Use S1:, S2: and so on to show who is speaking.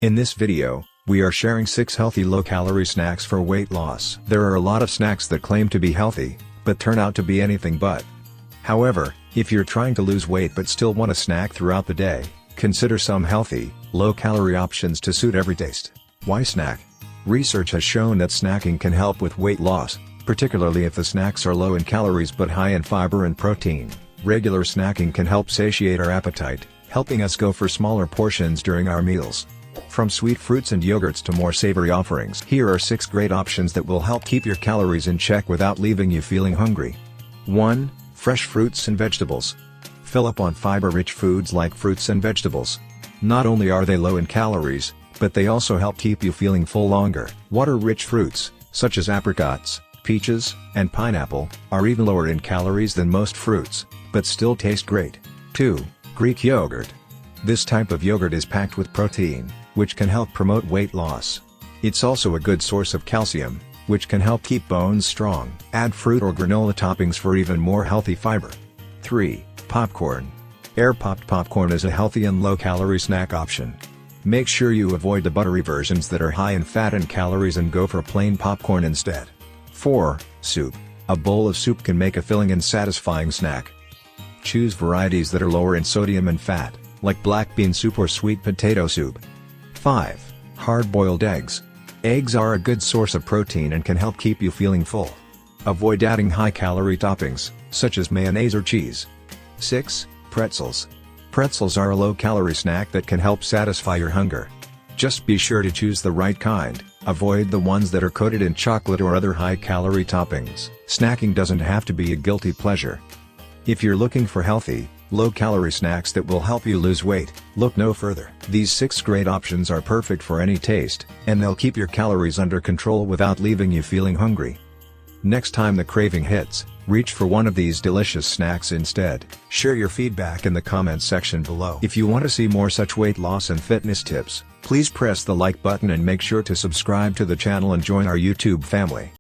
S1: In this video, we are sharing 6 healthy low-calorie snacks for weight loss. There are a lot of snacks that claim to be healthy, but turn out to be anything but. However, if you're trying to lose weight but still want a snack throughout the day, consider some healthy, low-calorie options to suit every taste. Why snack? Research has shown that snacking can help with weight loss, particularly if the snacks are low in calories but high in fiber and protein. Regular snacking can help satiate our appetite, helping us go for smaller portions during our meals. From sweet fruits and yogurts to more savory offerings, here are 6 great options that will help keep your calories in check without leaving you feeling hungry. 1. Fresh fruits and vegetables. Fill up on fiber-rich foods like fruits and vegetables. Not only are they low in calories, but they also help keep you feeling full longer. Water-rich fruits, such as apricots, peaches, and pineapple, are even lower in calories than most fruits, but still taste great. 2. Greek yogurt. This type of yogurt is packed with protein, which can help promote weight loss. It's also a good source of calcium, which can help keep bones strong. Add fruit or granola toppings for even more healthy fiber. 3. Popcorn. Air-popped popcorn is a healthy and low-calorie snack option. Make sure you avoid the buttery versions that are high in fat and calories and go for plain popcorn instead. 4. Soup. A bowl of soup can make a filling and satisfying snack. Choose varieties that are lower in sodium and fat, like black bean soup or sweet potato soup. 5. Hard-boiled eggs. Eggs are a good source of protein and can help keep you feeling full. Avoid adding high-calorie toppings, such as mayonnaise or cheese. 6. Pretzels. Pretzels are a low-calorie snack that can help satisfy your hunger. Just be sure to choose the right kind, avoid the ones that are coated in chocolate or other high-calorie toppings. Snacking doesn't have to be a guilty pleasure. If you're looking for healthy, low-calorie snacks that will help you lose weight, look no further. These 6 great options are perfect for any taste, and they'll keep your calories under control without leaving you feeling hungry. Next time the craving hits, reach for one of these delicious snacks instead. Share your feedback in the comments section below. If you want to see more such weight loss and fitness tips, please press the like button and make sure to subscribe to the channel and join our YouTube family.